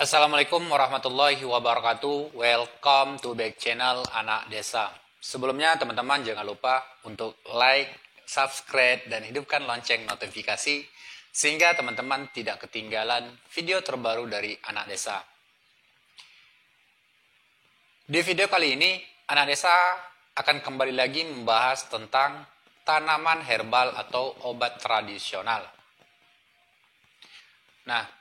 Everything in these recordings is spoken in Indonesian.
Assalamualaikum warahmatullahi wabarakatuh. Welcome to back channel Anak Desa. Sebelumnya teman-teman jangan lupa untuk like, subscribe, dan hidupkan lonceng notifikasi sehingga teman-teman tidak ketinggalan video terbaru dari Anak Desa. Di video kali ini Anak Desa akan kembali lagi membahas tentang tanaman herbal atau obat tradisional. Nah,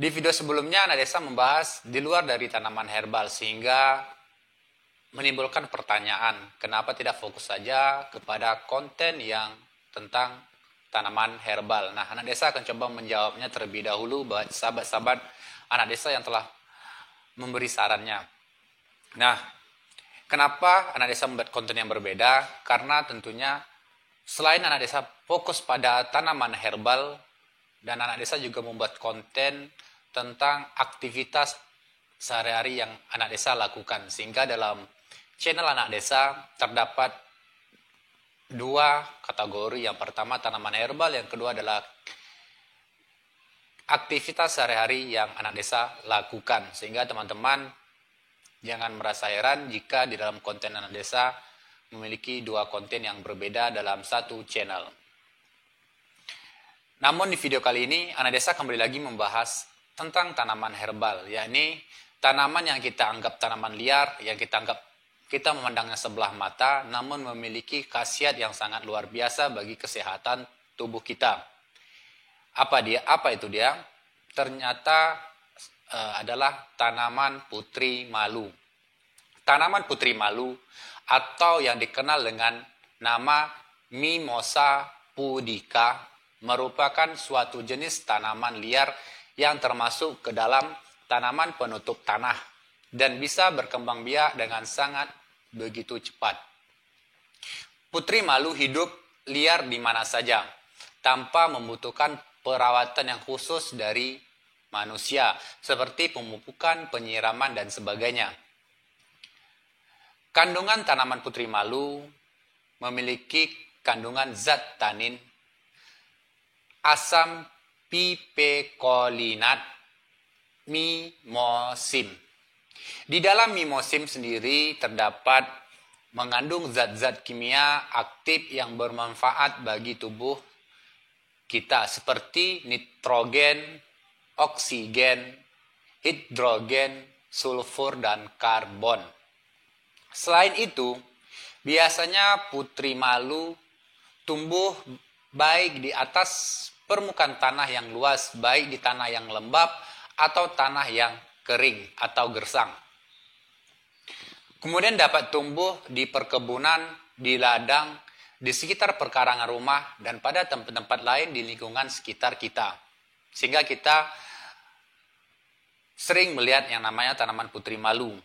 di video sebelumnya Anak Desa membahas di luar dari tanaman herbal sehingga menimbulkan pertanyaan, kenapa tidak fokus saja kepada konten yang tentang tanaman herbal. Nah, Anak Desa akan coba menjawabnya terlebih dahulu buat sahabat-sahabat Anak Desa yang telah memberi sarannya. Nah, kenapa Anak Desa membuat konten yang berbeda? Karena tentunya selain Anak Desa fokus pada tanaman herbal, dan Anak Desa juga membuat konten tentang aktivitas sehari-hari yang Anak Desa lakukan. Sehingga dalam channel Anak Desa terdapat dua kategori. Yang pertama tanaman herbal, yang kedua adalah aktivitas sehari-hari yang Anak Desa lakukan. Sehingga teman-teman jangan merasa heran jika di dalam konten Anak Desa memiliki dua konten yang berbeda dalam satu channel. Namun di video kali ini Anak Desa kembali lagi membahas tentang tanaman herbal, yakni tanaman yang kita anggap tanaman liar, yang kita memandangnya sebelah mata, namun memiliki khasiat yang sangat luar biasa bagi kesehatan tubuh kita. Apa itu dia? Ternyata adalah tanaman putri malu. Tanaman putri malu atau yang dikenal dengan nama Mimosa pudica merupakan suatu jenis tanaman liar yang termasuk ke dalam tanaman penutup tanah dan bisa berkembang biak dengan sangat begitu cepat. Putri malu hidup liar di mana saja tanpa membutuhkan perawatan yang khusus dari manusia seperti pemupukan, penyiraman, dan sebagainya. Kandungan tanaman putri malu memiliki kandungan zat tanin, asam pipekolinat, mimosim. Di dalam mimosim sendiri terdapat mengandung zat-zat kimia aktif yang bermanfaat bagi tubuh kita seperti nitrogen, oksigen, hidrogen, sulfur, dan karbon. Selain itu, biasanya putri malu tumbuh baik di atas permukaan tanah yang luas, baik di tanah yang lembab atau tanah yang kering atau gersang. Kemudian dapat tumbuh di perkebunan, di ladang, di sekitar perkarangan rumah, dan pada tempat-tempat lain di lingkungan sekitar kita. Sehingga kita sering melihat yang namanya tanaman putri malu.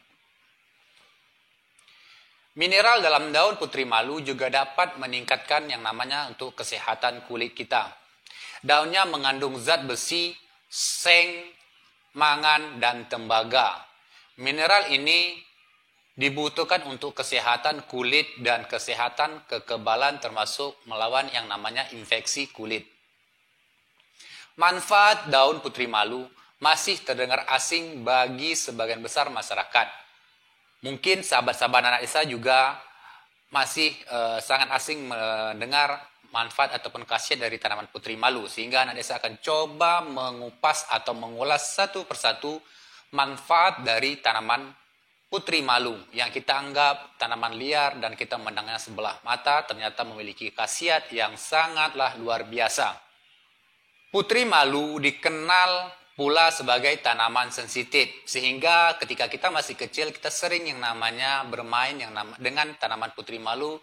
Mineral dalam daun putri malu juga dapat meningkatkan yang namanya untuk kesehatan kulit kita. Daunnya mengandung zat besi, seng, mangan, dan tembaga. Mineral ini dibutuhkan untuk kesehatan kulit dan kesehatan kekebalan termasuk melawan yang namanya infeksi kulit. Manfaat daun putri malu masih terdengar asing bagi sebagian besar masyarakat. Mungkin sahabat-sahabat Anak Desa juga masih sangat asing mendengar manfaat ataupun khasiat dari tanaman putri malu. Sehingga Anak Desa akan coba mengupas atau mengulas satu persatu manfaat dari tanaman putri malu yang kita anggap tanaman liar dan kita memandangnya sebelah mata, ternyata memiliki khasiat yang sangatlah luar biasa. Putri malu dikenal pula sebagai tanaman sensitif, sehingga ketika kita masih kecil kita sering yang namanya bermain dengan tanaman putri malu,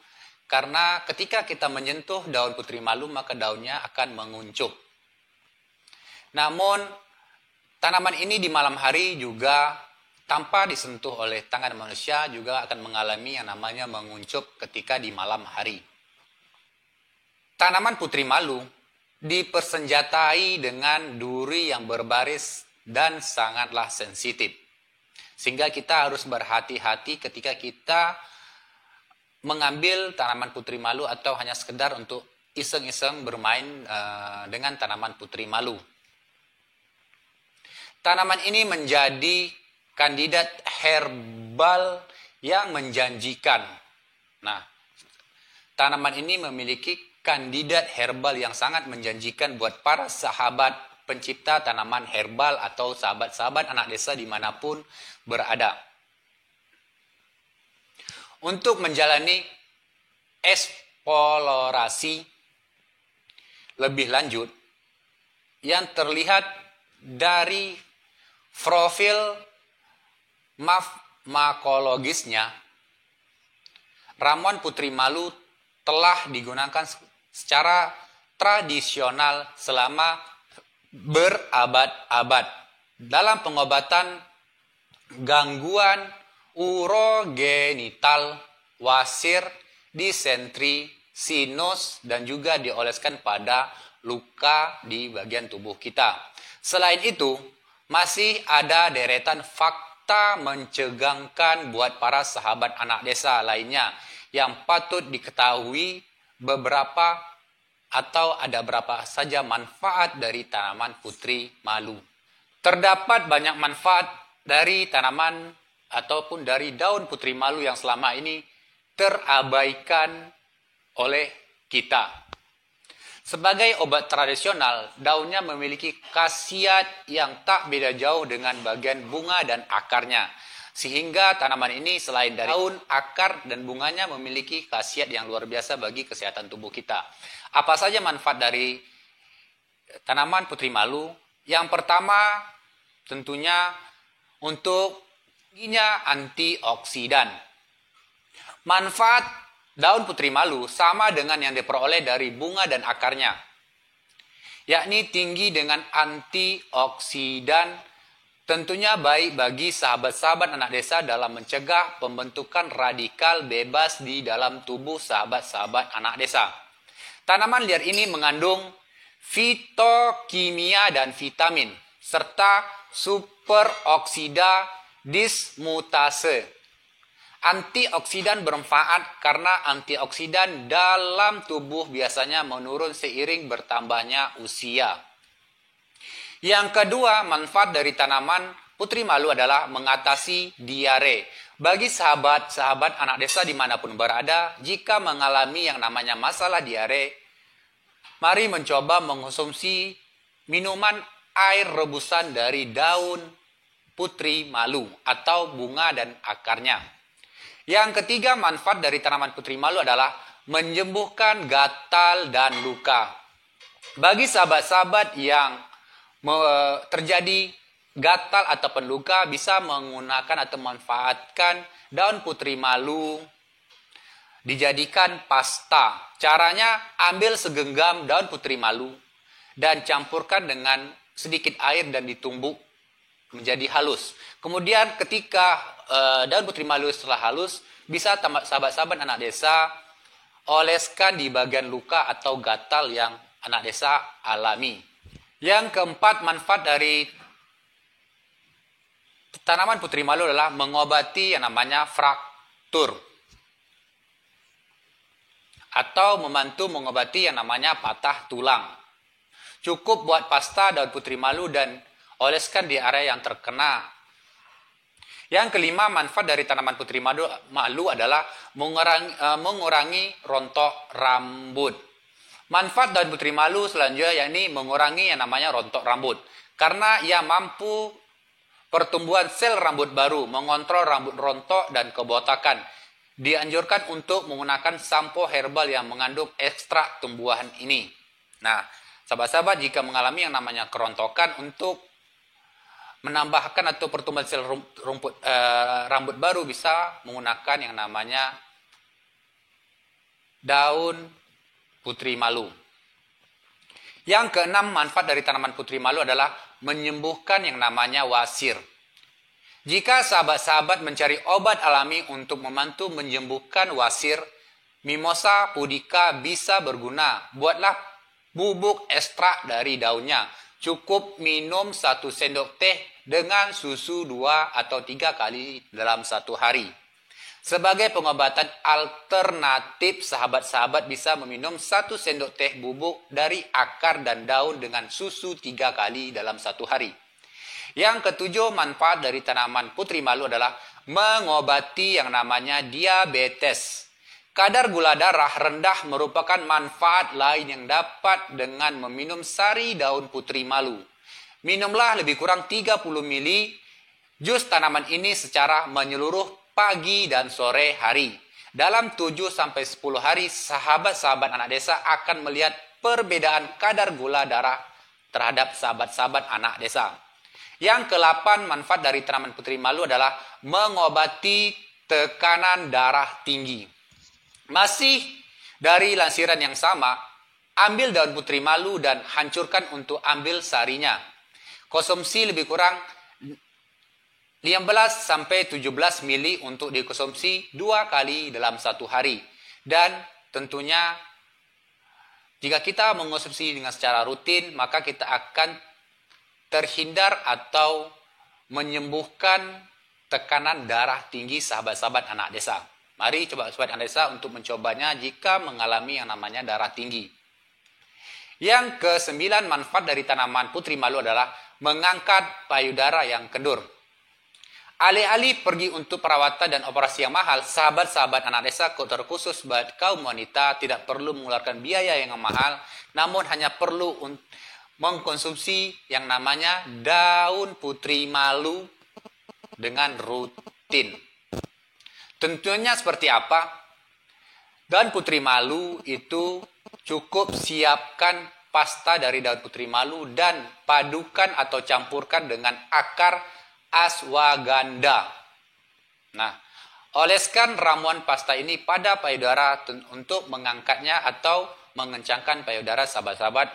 karena ketika kita menyentuh daun putri malu maka daunnya akan menguncup. Namun tanaman ini di malam hari juga tanpa disentuh oleh tangan manusia juga akan mengalami yang namanya menguncup ketika di malam hari. Tanaman putri malu dipersenjatai dengan duri yang berbaris dan sangatlah sensitif. Sehingga kita harus berhati-hati ketika kita mengambil tanaman putri malu atau hanya sekedar untuk iseng-iseng bermain dengan tanaman putri malu. Tanaman ini menjadi kandidat herbal yang menjanjikan. Nah, tanaman ini memiliki kandidat herbal yang sangat menjanjikan buat para sahabat pencipta tanaman herbal atau sahabat-sahabat anak desa dimanapun berada. Untuk menjalani eksplorasi lebih lanjut, yang terlihat dari profil makologisnya, ramuan putri malu telah digunakan secara tradisional selama berabad-abad dalam pengobatan gangguan urogenital, wasir, disentri, sinus, dan juga dioleskan pada luka di bagian tubuh kita. Selain itu, masih ada deretan fakta mencegangkan buat para sahabat anak desa lainnya yang patut diketahui ada berapa saja manfaat dari tanaman putri malu. Terdapat banyak manfaat dari tanaman ataupun dari daun putri malu yang selama ini terabaikan oleh kita. Sebagai obat tradisional, daunnya memiliki khasiat yang tak beda jauh dengan bagian bunga dan akarnya. Sehingga tanaman ini selain dari daun, akar, dan bunganya memiliki khasiat yang luar biasa bagi kesehatan tubuh kita. Apa saja manfaat dari tanaman putri malu? Yang pertama, tentunya untuk tingginya antioksidan. Manfaat daun putri malu sama dengan yang diperoleh dari bunga dan akarnya, yakni tinggi dengan antioksidan, tentunya baik bagi sahabat-sahabat anak desa dalam mencegah pembentukan radikal bebas di dalam tubuh sahabat-sahabat anak desa. Tanaman liar ini mengandung fitokimia dan vitamin, serta superoksida dismutase. Antioksidan bermanfaat karena antioksidan dalam tubuh biasanya menurun seiring bertambahnya usia. Yang kedua, manfaat dari tanaman putri malu adalah mengatasi diare. Bagi sahabat-sahabat anak desa dimanapun berada, jika mengalami yang namanya masalah diare, mari mencoba mengkonsumsi minuman air rebusan dari daun putri malu atau bunga dan akarnya. Yang ketiga, manfaat dari tanaman putri malu adalah menyembuhkan gatal dan luka. Bagi sahabat-sahabat yang terjadi gatal ataupun luka, bisa menggunakan atau memanfaatkan daun putri malu dijadikan pasta. Caranya, ambil segenggam daun putri malu dan campurkan dengan sedikit air dan ditumbuk menjadi halus. Kemudian ketika daun putri malu setelah halus, bisa sahabat-sahabat anak desa oleskan di bagian luka atau gatal yang anak desa alami. Yang keempat, manfaat dari tanaman putri malu adalah mengobati yang namanya fraktur atau membantu mengobati yang namanya patah tulang. Cukup buat pasta daun putri malu dan oleskan di area yang terkena. Yang kelima, manfaat dari tanaman putri malu adalah mengurangi rontok rambut. Manfaat daun putri malu selanjutnya yakni mengurangi yang namanya rontok rambut. Karena ia mampu pertumbuhan sel rambut baru, mengontrol rambut rontok dan kebotakan. Dianjurkan untuk menggunakan sampo herbal yang mengandung ekstrak tumbuhan ini. Nah, sahabat-sahabat jika mengalami yang namanya kerontokan, untuk menambahkan atau pertumbuhan sel rambut baru bisa menggunakan yang namanya daun putri malu. Yang keenam, manfaat dari tanaman putri malu adalah menyembuhkan yang namanya wasir. Jika sahabat-sahabat mencari obat alami untuk membantu menyembuhkan wasir, Mimosa pudica bisa berguna. Buatlah bubuk ekstrak dari daunnya. Cukup minum 1 sendok teh dengan susu 2 atau 3 kali dalam 1 hari. Sebagai pengobatan alternatif, sahabat-sahabat bisa meminum 1 sendok teh bubuk dari akar dan daun dengan susu 3 kali dalam 1 hari. Yang ketujuh, manfaat dari tanaman putri malu adalah mengobati yang namanya diabetes. Kadar gula darah rendah merupakan manfaat lain yang dapat dengan meminum sari daun putri malu. Minumlah lebih kurang 30 mili jus tanaman ini secara menyeluruh pagi dan sore hari. Dalam 7-10 hari, sahabat-sahabat anak desa akan melihat perbedaan kadar gula darah terhadap sahabat-sahabat anak desa. Yang ke-8, manfaat dari tanaman putri malu adalah mengobati tekanan darah tinggi. Masih dari lansiran yang sama, ambil daun putri malu dan hancurkan untuk ambil sarinya. Konsumsi lebih kurang 15-17 mili untuk dikonsumsi 2 kali dalam 1 hari. Dan tentunya jika kita mengonsumsi dengan secara rutin, maka kita akan terhindar atau menyembuhkan tekanan darah tinggi sahabat-sahabat anak desa. Mari coba sahabat anak desa untuk mencobanya jika mengalami yang namanya darah tinggi. Yang ke-9, manfaat dari tanaman putri malu adalah mengangkat payudara yang kendur. Alih-alih pergi untuk perawatan dan operasi yang mahal, sahabat-sahabat anak desa terkhusus buat kaum wanita tidak perlu mengeluarkan biaya yang mahal, namun hanya perlu mengkonsumsi yang namanya daun putri malu dengan rutin. Tentunya seperti apa? Daun putri malu itu cukup siapkan pasta dari daun putri malu dan padukan atau campurkan dengan akar ashwagandha. Nah, oleskan ramuan pasta ini pada payudara untuk mengangkatnya atau mengencangkan payudara sahabat-sahabat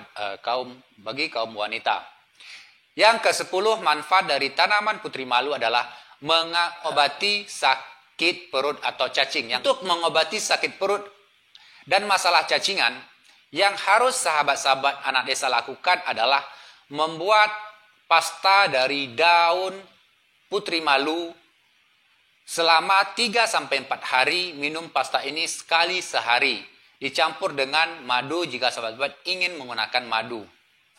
bagi kaum wanita. Yang ke-10, manfaat dari tanaman putri malu adalah mengobati sakit perut atau cacing. Untuk mengobati sakit perut dan masalah cacingan, yang harus sahabat-sahabat anak desa lakukan adalah membuat pasta dari daun putri malu selama 3-4 hari. Minum pasta ini sekali sehari. Dicampur dengan madu jika sahabat-sahabat ingin menggunakan madu.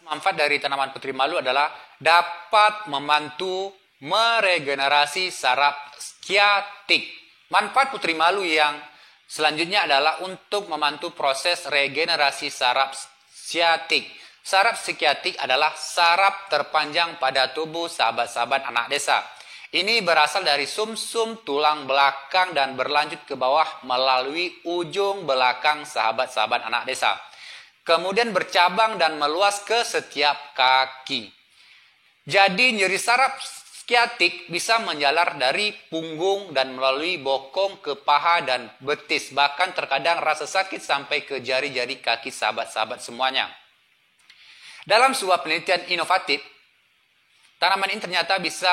Manfaat dari tanaman putri malu adalah dapat membantu meregenerasi saraf skiatik. Manfaat putri malu yang selanjutnya adalah untuk membantu proses regenerasi saraf skiatik. Saraf skiatik adalah saraf terpanjang pada tubuh sahabat-sahabat anak desa. Ini berasal dari sumsum tulang belakang dan berlanjut ke bawah melalui ujung belakang sahabat-sahabat anak desa. Kemudian bercabang dan meluas ke setiap kaki. Jadi nyeri saraf skiatik bisa menjalar dari punggung dan melalui bokong ke paha dan betis. Bahkan terkadang rasa sakit sampai ke jari-jari kaki sahabat-sahabat semuanya. Dalam sebuah penelitian inovatif, tanaman ini ternyata bisa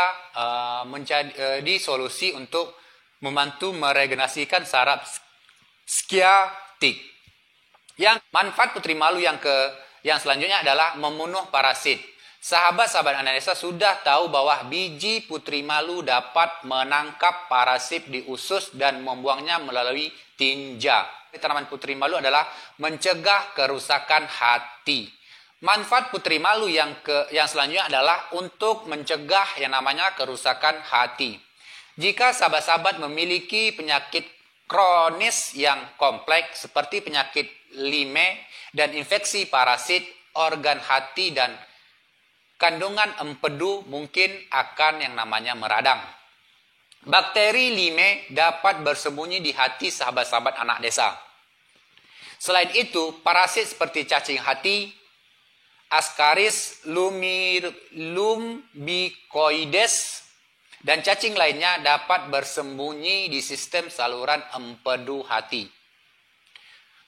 menjadi solusi untuk membantu meregenerasikan saraf skiatik. Yang manfaat putri malu yang selanjutnya adalah membunuh parasit. Sahabat-sahabat anak desa sudah tahu bahwa biji putri malu dapat menangkap parasit di usus dan membuangnya melalui tinja. Tanaman putri malu adalah mencegah kerusakan hati. Manfaat putri malu yang selanjutnya adalah untuk mencegah yang namanya kerusakan hati. Jika sahabat-sahabat memiliki penyakit kronis yang kompleks seperti penyakit lime dan infeksi parasit organ hati dan kandungan empedu mungkin akan yang namanya meradang. Bakteri lime dapat bersembunyi di hati sahabat-sahabat anak desa. Selain itu, parasit seperti cacing hati, Ascaris lumbicoides, dan cacing lainnya dapat bersembunyi di sistem saluran empedu hati.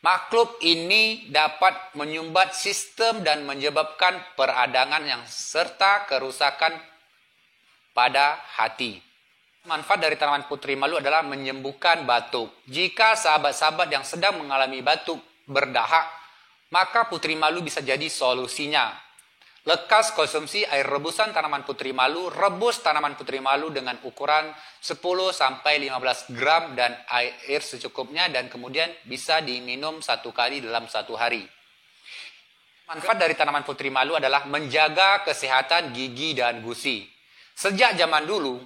Makhluk ini dapat menyumbat sistem dan menyebabkan peradangan yang serta kerusakan pada hati. Manfaat dari tanaman putri malu adalah menyembuhkan batuk. Jika sahabat-sahabat yang sedang mengalami batuk berdahak, maka putri malu bisa jadi solusinya. Lekas konsumsi air rebusan tanaman putri malu. Rebus tanaman putri malu dengan ukuran 10-15 gram dan air secukupnya dan kemudian bisa diminum 1 kali dalam 1 hari. Manfaat dari tanaman putri malu adalah menjaga kesehatan gigi dan gusi. Sejak zaman dulu,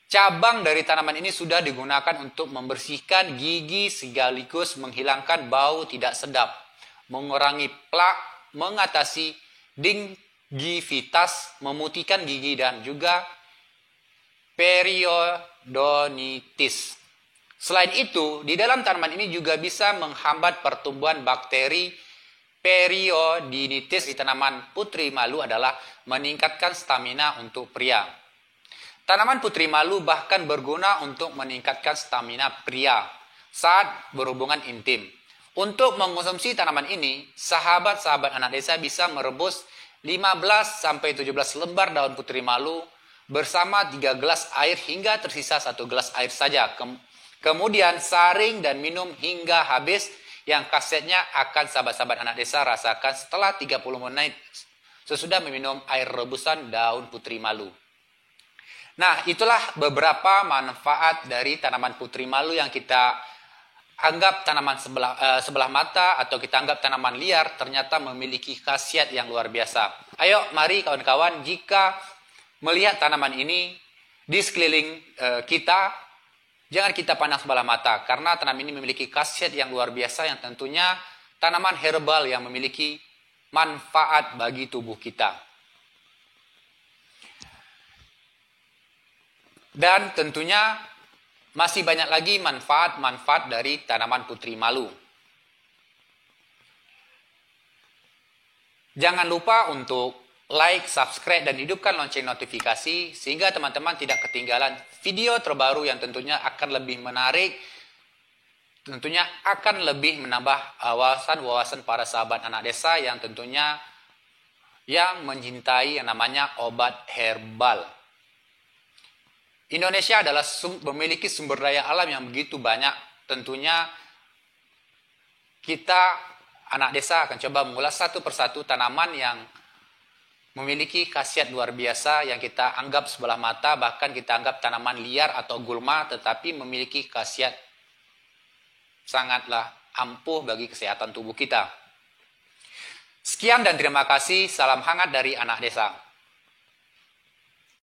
cabang dari tanaman ini sudah digunakan untuk membersihkan gigi sekaligus menghilangkan bau tidak sedap, mengurangi plak, mengatasi gingivitas, memutihkan gigi, dan juga periodontitis. Selain itu, di dalam tanaman ini juga bisa menghambat pertumbuhan bakteri periodontitis. Di tanaman putri malu adalah meningkatkan stamina untuk pria. Tanaman putri malu bahkan berguna untuk meningkatkan stamina pria saat berhubungan intim. Untuk mengkonsumsi tanaman ini, sahabat-sahabat anak desa bisa merebus 15-17 lembar daun putri malu bersama 3 gelas air hingga tersisa 1 gelas air saja. Kemudian saring dan minum hingga habis, yang khasiatnya akan sahabat-sahabat anak desa rasakan setelah 30 menit sesudah meminum air rebusan daun putri malu. Nah, itulah beberapa manfaat dari tanaman putri malu yang kita anggap tanaman sebelah mata atau kita anggap tanaman liar, ternyata memiliki khasiat yang luar biasa. Ayo, mari kawan-kawan, jika melihat tanaman ini di sekeliling kita, jangan kita pandang sebelah mata, karena tanaman ini memiliki khasiat yang luar biasa yang tentunya tanaman herbal yang memiliki manfaat bagi tubuh kita. Dan tentunya masih banyak lagi manfaat-manfaat dari tanaman putri malu. Jangan lupa untuk like, subscribe, dan hidupkan lonceng notifikasi sehingga teman-teman tidak ketinggalan video terbaru yang tentunya akan lebih menarik, tentunya akan lebih menambah wawasan-wawasan para sahabat anak desa yang tentunya yang mencintai yang namanya obat herbal. Indonesia adalah memiliki sumber daya alam yang begitu banyak. Tentunya kita anak desa akan coba mengulas satu persatu tanaman yang memiliki khasiat luar biasa yang kita anggap sebelah mata, bahkan kita anggap tanaman liar atau gulma, tetapi memiliki khasiat sangatlah ampuh bagi kesehatan tubuh kita. Sekian dan terima kasih. Salam hangat dari anak desa.